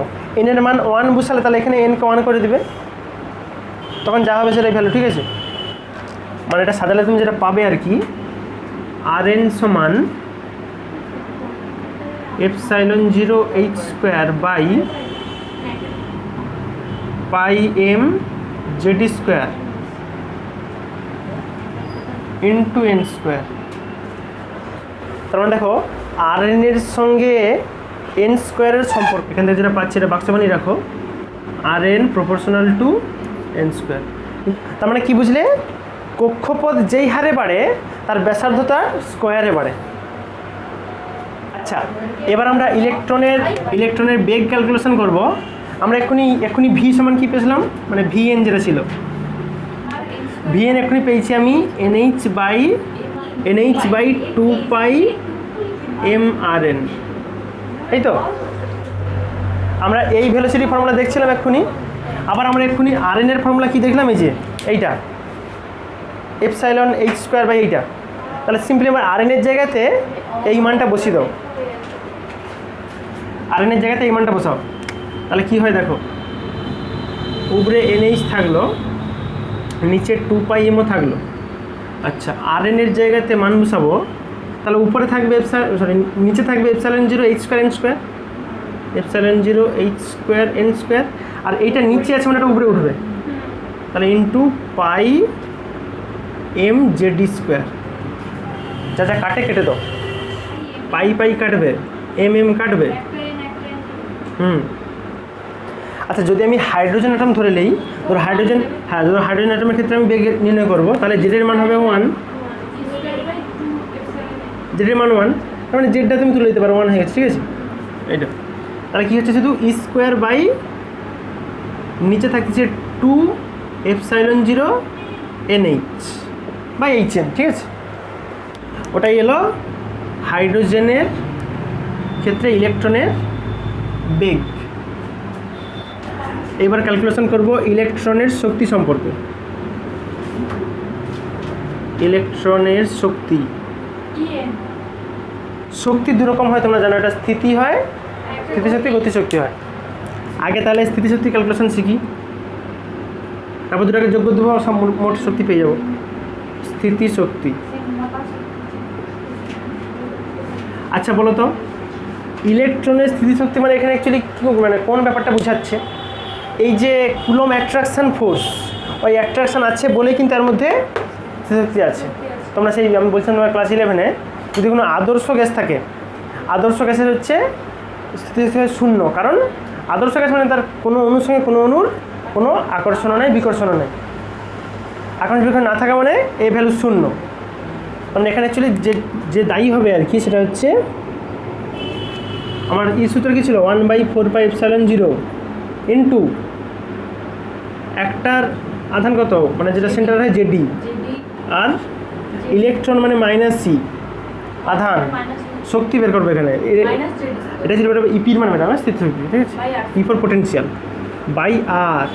n এর মান 1 বসালে তাহলে এখানে n কে 1 করে দিবে, তখন যা হবে সেটাই ভ্যালু, ঠিক আছে? মানে এটা সাজালে তুমি যেটা পাবে আর কি, rn সমান ε0 h² by pi m zd² into n²। তার মানে দেখো rn এর সঙ্গে n² এর সম্পর্ক, এখান থেকে যেটা পাচ্ছি এটা বাক্স বানিয়ে রাখো, rn প্রপোর্শনাল টু n²। তার মানে কি বুঝলে? কক্ষপথ যেই হারে বাড়ে তার ব্যাসার্ধতা স্কোয়ারে বাড়ে। আচ্ছা, এবার আমরা ইলেকট্রনের বেগ ক্যালকুলেশন করব। আমরা এক্ষুনি ভি সমান কি পেয়েছিলাম, মানে vn যেটা ছিল, vn এক্ষুনি পেয়েছি আমি nh/2 পাই mRn, এই তো। আমরা এই ভেলোসিটি ফর্মুলা দেখছিলাম এক্ষুনি। আবার আমরা এক্ষুনি rn এর ফর্মুলা কি দেখলাম, এই যে এইটা ε/h² বাই এইটা। তাহলে সিম্পলি আমার rn এর জায়গাতে এই মানটা বসিয়ে দাও, rn এর জায়গাতে এই মানটা বসাও, তাহলে কি হয় দেখো উপরে NH থাকলো, নিচে 2πmও থাকলো। আচ্ছা, RN এর জায়গাতে মান বসাবো, তাহলে উপরে থাকবে নিচে থাকবে ε0 h²n², ε0 h²n², আর এইটা নিচে আছে মানে এটা উপরে উঠবে, তাহলে ইন্টু পাই এম জেডি²। যা যা কাটে কেটে দাও, পাই পাই কাটবে, এম এম কাটবে। আচ্ছা, যদি আমি হাইড্রোজেন অ্যাটম ধরে নেই, ধরো হাইড্রোজেন, হ্যাঁ ধরো হাইড্রোজেন অ্যাটমের ক্ষেত্রে আমি বেগ নির্ণয় করবো, তাহলে জেডের মান হবে 1, জেডের মান 1, তার মানে জেডটা তুমি তুলে দিতে পারো, 1 হয়ে গেছে, ঠিক আছে। এইটা তাহলে কী হচ্ছে, শুধু E² বাই নিচে থাকছে 2ε0 NH বাই HN, ঠিক আছে। ওটাই এলো হাইড্রোজেনের ক্ষেত্রে ইলেকট্রনের বেগ। এবার ক্যালকুলেশন করব ইলেকট্রনের শক্তি সম্পর্কে। ইলেকট্রনের শক্তি, শক্তি দুরকম হয়, তোমরা জানো, এটা স্থিতি হয়, স্থিতিশক্তি, গতিশক্তি হয়। আগে তাহলে স্থিতিশক্তি ক্যালকুলেশন শিখি, তারপর দুটাকে যোগ্য দেবো, সব মোট শক্তি পেয়ে যাবো। স্থিতিশক্তি, আচ্ছা বলো তো ইলেকট্রনের স্থিতিশক্তি মানে এখানে অ্যাকচুয়ালি মানে কোন ব্যাপারটা বোঝাচ্ছে? এই যে কুলম অ্যাট্রাকশন ফোর্স, ওই অ্যাট্রাকশন আছে বলেই কিন্তু এর মধ্যে স্থিতিশক্তি আছে। তোমরা সেই আমি বলছিলাম তোমার ক্লাস 11-এ, যদি কোনো আদর্শ গ্যাস থাকে, আদর্শ গ্যাসের হচ্ছে স্থিতিশক্তি 0, কারণ আদর্শ গ্যাস মানে তার কোনো অণুর সঙ্গে কোনো অণুর কোনো আকর্ষণও নেই, বিকর্ষণও নেই। আকর্ষণ বিকর্ষণ না থাকা মানে এই ভ্যালু 0। মানে এখানে অ্যাকচুয়ালি যে দায়ী হবে আর কি, সেটা হচ্ছে আমার সূত্র কী ছিল, 1/4πε0 ইন্টু একটার আধান কত, মানে যেটা সেন্টার হয় জেডি, আর ইলেকট্রন মানে -c আধান, শক্তি বের করবে এখানে, এটা ছিল ইপির মান ম্যাডাম, স্থিতিশক্তি, ঠিক আছে, E for potential by R.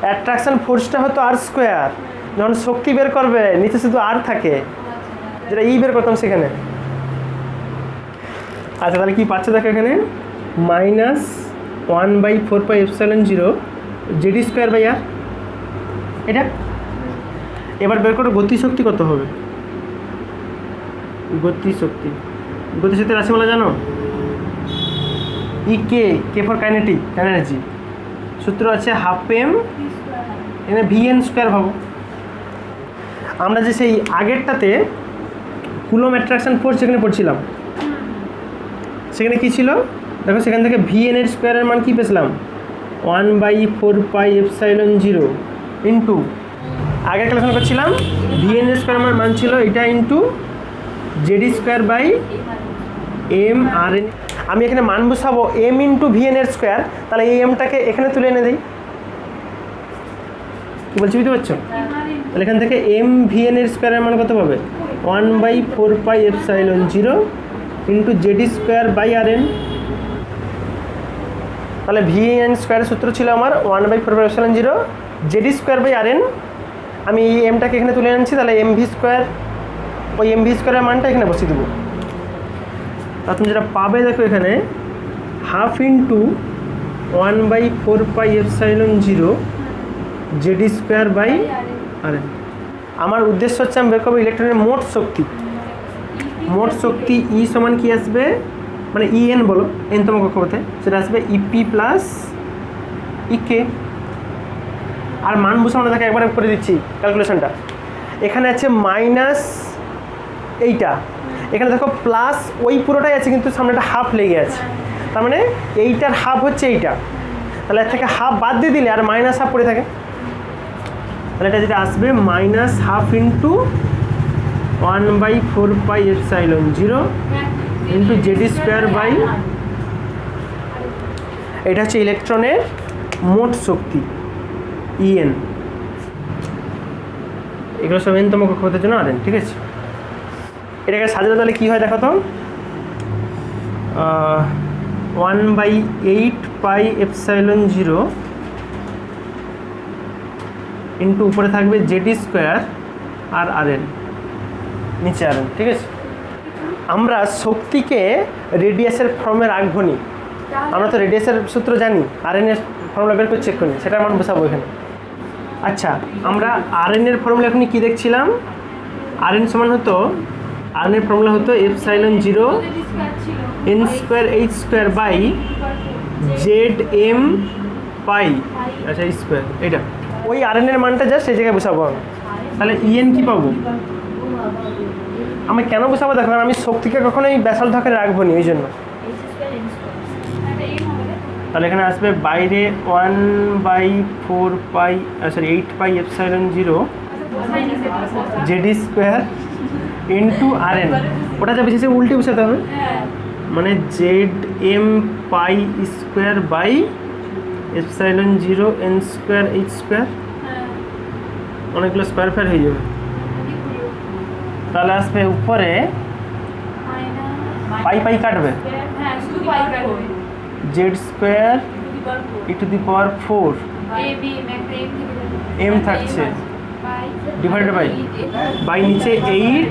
Attraction ফোর্সটা হতো r², যখন শক্তি বের করবে নিচে শুধু আর থাকে, যেটা ই বের করতাম সেখানে। আচ্ছা, তাহলে কি পাচ্ছে দেখো এখানে, -1/4πε0 জেডি² বাই আর, এটা। এবার বের করো গতিশক্তি কত হবে। গতিশক্তি, গতিশক্তির রাশিমালা জানো, ই কে ফর কাইনেটিক এনার্জি, সূত্র আছে 1/2m, এখানে vn² ভাবো। আমরা যে সেই আগেরটাতে কুলম অ্যাট্রাকশন ফোর্স যেখানে পড়ছিলাম, সেখানে কী ছিল দেখো, সেখান থেকে vn² এর মান কী পেয়েছিলাম, 1/4πε0 ইন্টু, আগে ক্যালকুলেশন করছিলাম vn² আমার মান ছিল এটা, ইন্টু জেডি² বাই এম আর এন। আমি এখানে মান বসাবো m ইন্টু vn², তাহলে এই এমটাকে এখানে তুলে এনে দিই, কী বলছি বুঝতে পারছো? তাহলে এখান থেকে m vn² এর মান কত পাবে, 1/4πε0 ইন্টু জেডি² বাই আর এন। তাহলে vn² সূত্র ছিল আমার 1/4πε0 জেডি² বাই আর এন। আমি এই এমটাকে এখানে তুলে আনছি, তাহলে mv², ওই mv² এর মানটা এখানে বসিয়ে দেবো। তা তুমি যেটা পাবে দেখো এখানে, 1/2 ইন্টু 1/4πε0 জেডি² বাই আর এন। আমার উদ্দেশ্য হচ্ছে আমি বের করবো ইলেকট্রনের মোট শক্তি। মোট শক্তি ই সমান কি আসবে, মানে ইএন বলো, এনতম কক্ষপথে, সেটা আসবে ইপি প্লাস ইকে। আর মান বসানো দেখো একবার করে দিচ্ছি ক্যালকুলেশনটা। এখানে আছে মাইনাস এইটা, এখানে দেখো প্লাস ওই পুরোটাই আছে, কিন্তু সামনে একটা হাফ লেগে আছে, তার মানে এইটার হাফ হচ্ছে এইটা, তাহলে এর থেকে হাফ বাদ দিয়ে দিলে আর -1/2 পড়ে থাকে, তাহলে এটা যেটা আসবে -1/2 ইন্টু 1/4πε0 ইন্টু জেডি² বাই, এটা হচ্ছে ইলেকট্রনের মোট শক্তি ইএন। এগুলো সব এনতম কক্ষপথের জন্য আর এন, ঠিক আছে। এটাকে সাজালে তাহলে কী হয় দেখো তো, 1/8πε0 ইন্টু উপরে থাকবে জেডি² আর আর এন, নিচে আর এন, ঠিক আছে। আমরা শক্তিকে রেডিয়াসের ফর্মে রাখবো নি, আমরা তো রেডিয়াসের সূত্র জানি, আর.এন এর ফর্মুলা বের করছি এক্ষুনি, সেটা মান বসাবো এখানে। আচ্ছা, আমরা আর.এন এর ফর্মুলা এখনই কী দেখছিলাম? আর.এন সমান হতো, আর.এন এর ফর্মুলা হতো epsilon 0 N square H square by Z M pi, আচ্ছা এইচ স্কোয়ার, এটা ওই আর.এন এর মানটা যা সেই জায়গায় বসাবো আমি। তাহলে ইএন কী পাবো? আমি কেন বসাবো দেখো, আমি শক্তিকে কখনোই ব্যাসার্ধ আকারে রাখবো নি, ওই জন্য। তাহলে এখানে আসবে বাইরে 1/4 pi, sorry 8 pi epsilon 0 Z square into R N. ওটা যা বেশি উল্টে বসাতে হবে, মানে Z M pi square by epsilon 0 N square H square, অনেকগুলো স্কোয়ার ফেয়ার হয়ে যাবে। তাহলে আসবে উপরে পাই পাই কাটবে, Z square E to the power 4 M থাকছে ডিভাইডেড বাই নিচে 8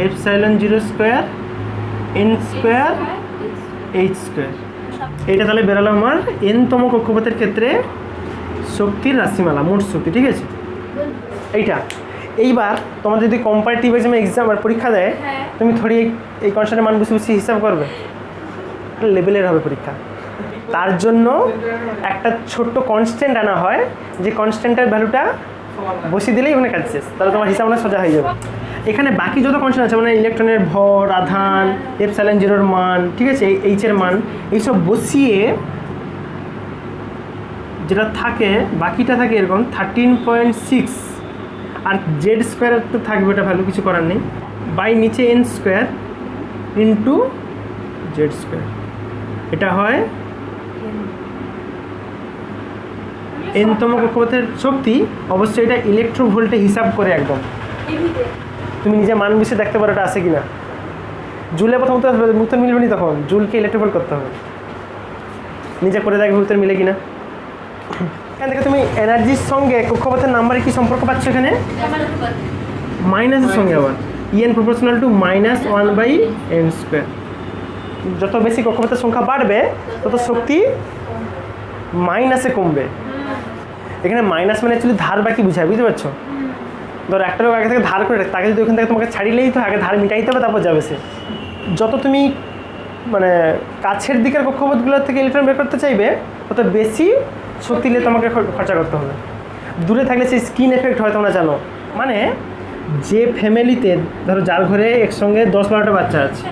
epsilon 0 square N square H square. এটা তাহলে বেরোলো আমার এনতম কক্ষপথের ক্ষেত্রে শক্তির রাশিমালা, মোট শক্তি, ঠিক আছে এইটা। এইবার তোমার যদি কম্পারেটিভ এক্সাম আর পরীক্ষা দেয়, তুমি থোড়ি এই কনস্ট্যান্টের মান বসে বসে হিসাব করবে, লেভেলের হবে পরীক্ষা। তার জন্য একটা ছোট্ট কনস্ট্যান্ট আনা হয়, যে কনস্ট্যান্টের ভ্যালুটা বসিয়ে দিলেই ওখানে কাজ শেষ, তাহলে তোমার হিসাব সোজা হয়ে যাবে। এখানে বাকি যত কনস্ট্যান্ট আছে, মানে ইলেকট্রনের ভর, আধান, এপসাইলন 0 মান, ঠিক আছে, এইচ এর মান, এইসব বসিয়ে যেটা থাকে, বাকিটা থাকে এরকম 13.6, আর জেড স্কোয়ার তো থাকবে, ওটা ভ্যালু কিছু করার নেই, বাই নিচে N square into Z square. এটা হয় এনতম কক্ষপথের শক্তি। অবশ্যই এটা ইলেকট্রোভোল্টে হিসাব করে একদম, তুমি নিজে মান বসে দেখতে পারো এটা আছে কিনা। জুলে প্রথমত উত্তর মিলবে না, তখন জুলকে ইলেকট্রোভোল্ট করতে হবে, নিজে করে দেখবে উত্তর মিলে কিনা। এখান থেকে তুমি এনার্জির সঙ্গে কক্ষপথের নাম্বারে কি সম্পর্ক পাচ্ছ? এখানে মাইনাসের সঙ্গে আবার EN proportional to -1/n square. যত বেশি কক্ষপথের সংখ্যা বাড়বে তত শক্তি মাইনাসে কমবে। এখানে মাইনাস মানে অ্যাকচুয়ালি ধার বাকি বুঝায়, বুঝতে পারছো? ধরো একটা লোক আগে থেকে ধার করে, তাকে যদি ওখান থেকে তোমাকে ছাড়িলেই তো আগে ধার মিটাইতে হবে, তারপর যাবে সে। যত তুমি মানে কাছের দিকের কক্ষপথগুলোর থেকে ইলেকট্রন বের করতে চাইবে, তত বেশি শক্তি নিয়ে তোমাকে খরচা করতে হবে। দূরে থাকলে সেই স্কিন এফেক্ট হয়, তোমরা জানো। মানে যে ফ্যামিলিতে ধরো যার ঘরে একসঙ্গে 10-12টা বাচ্চা আছে,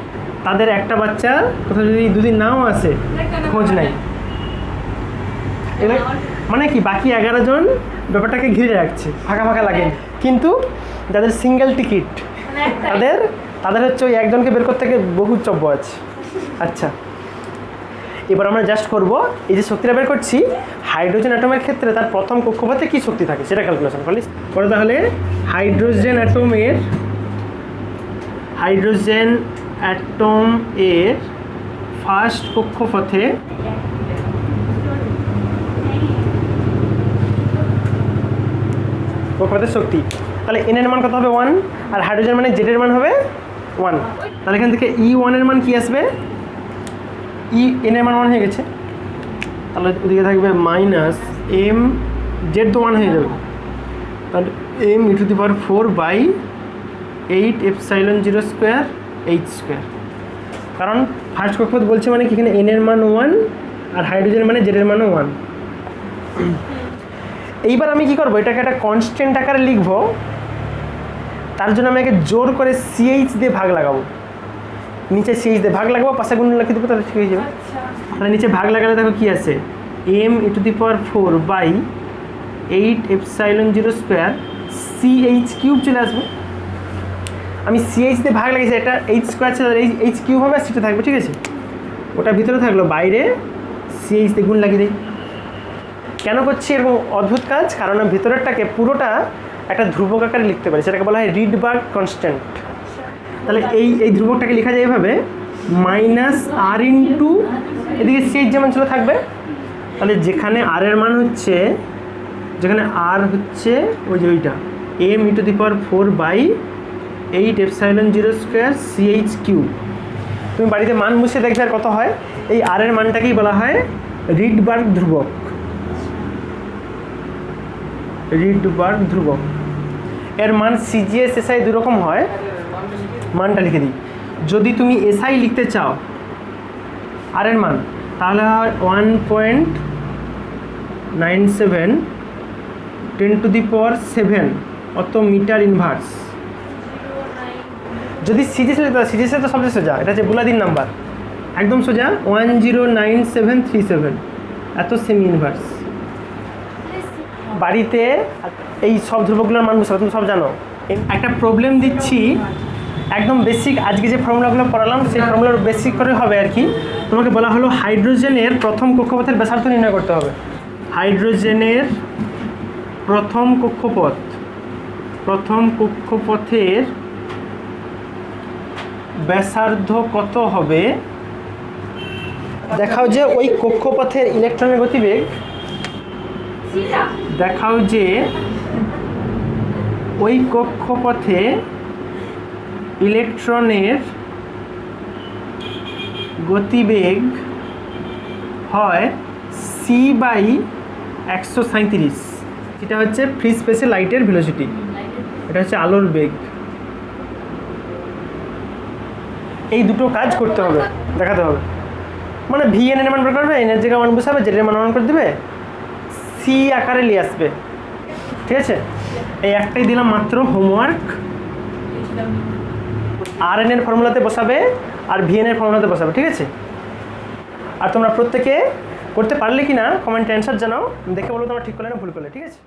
তাদের একটা বাচ্চা কোথাও যদি দুদিন নাও আসে, খোঁজ নাই, মানে কি বাকি 11 জন ব্যাপারটাকে ঘিরে রাখছে, ফাঁকা ফাঁকা লাগে। কিন্তু যাদের সিঙ্গেল টিকিট, তাদের হচ্ছে ওই একজনকে বের করতে গিয়ে বহু চব্য আছে। আচ্ছা, এবার আমরা জাস্ট করব এই যে শক্তিটা বের করছি, হাইড্রোজেন অ্যাটমের ক্ষেত্রে তার প্রথম কক্ষপথে কী শক্তি থাকে সেটা ক্যালকুলেশন করলি পরে। তাহলে হাইড্রোজেন অ্যাটম এর ফার্স্ট কক্ষপথে শক্তি, তাহলে এন এর মান কত হবে? 1, আর হাইড্রোজেন মানে জেড এর মান হবে 1। তাহলে এখান থেকে E1 এর মান কি আসবে? এন এর মান 1 হয়ে গেছে, তাহলে ওদিকে থাকবে মাইনাস এম, জেড তো 1 হয়ে যাবে, তাহলে m e to the power 4/8 epsilon 0 square H square. কারণ ফার্স্ট কক্ষপথ বলছে মানে কি, এখানে এন এর মান 1 আর হাইড্রোজেন মানে জেড এর মানও 1। এইবার আমি কি করব, এটাকে একটা কনস্ট্যান্ট আকারে লিখবো। তার জন্য আমি আগে জোর করে CH দিয়ে ভাগ লাগাবো, নিচে CH দিয়ে ভাগ লাগাবো, পাশে গুণ লিখে দেবো, তাহলে ঠিক হয়ে যাবে। তাহলে নিচে ভাগ লাগালে দেখো কি আছে, m e to the power 4/8 epsilon 0 square CH³ চলে আসবে। আমি CH দিয়ে ভাগ লাগিয়েছি, এটা এইচ স্কোয়ার ছিল, H³ হবে আর সিটা থাকবে, ঠিক আছে। ওটা ভিতরে থাকলো, বাইরে CH দিয়ে গুণ লাগিয়ে দিই। কেন করছি এরকম অদ্ভুত কাজ? কারণ আমি ভিতরেরটাকে পুরোটা একটা ধ্রুবক আকারে লিখতে পারি, সেটাকে বলা হয় রিডবার্গ কনস্ট্যান্ট। তাহলে এই ধ্রুবকটাকে লেখা যায় এভাবে, -r ইন্টু এদিকে CH যেমন ছিল থাকবে। তাহলে যেখানে আর এর মান হচ্ছে, যেখানে আর হচ্ছে ওই যে ওইটা m e to the power 4/8 epsilon 0 square CH³। তুমি বাড়িতে মান বসে দেখবে আর কত হয়। এই আর এর মানটাকেই বলা হয় রিডবার্গ ধ্রুবক। রিডবার্গ ধ্রুবক এর মান সিজিএস এসআই দুরকম হয়, মানটা লিখে দিই। যদি তুমি এসআই লিখতে চাও আর এর মান, তাহলে হয় 1.97 10⁻⁷ অত মিটার ইনভার্স। যদি সিজিএস লিখতে হয়, সিজিএস তো সবচেয়ে সোজা, এটা হচ্ছে বুলাদিন নাম্বার, একদম সোজা 109737 এত সেমি ইনভার্স। বাড়িতে এই সব ধ্রুবকগুলোর মান বুঝতে তুমি সব জানো। একটা প্রবলেম দিচ্ছি, একদম বেসিক, আজকে যে ফর্মুলাগুলো পড়ালাম সেই ফর্মুলার বেসিক করে হবে আর কি। তোমাকে বলা হলো হাইড্রোজেনের প্রথম কক্ষপথের ব্যাসার্ধ নির্ণয় করতে হবে। হাইড্রোজেনের প্রথম কক্ষপথের ব্যাসার্ধ কত হবে, দেখাও যে ওই কক্ষপথের ইলেকট্রনের গতিবেগ, দেখাও যে ওই কক্ষপথে ইলেকট্রনের গতিবেগ হয় c/137। এটা হচ্ছে ফ্রি স্পেসে লাইটের ভেলোসিটি, এটা হচ্ছে আলোর বেগ। এই দুটো কাজ করতে হবে, দেখাতে হবে। মানে ভি এন এর মান বের করবে, এন এর জায়গায় মান বসাবে, জেড এর মান করে দেবে, সি আকারে নিয়ে আসবে। ঠিক আছে, এই একটাই দিলাম মাত্র হোমওয়ার্ক। আর এন এর ফর্মুলাতে বসাবে আর ভি এন এর ফর্মুলাতে বসাবে, ঠিক আছে। আর তোমরা প্রত্যেকে করতে পারলে কি না কমেন্টে অ্যান্সার জানাও, দেখে বলো তোমরা ঠিক করলে না ভুল করলে, ঠিক আছে।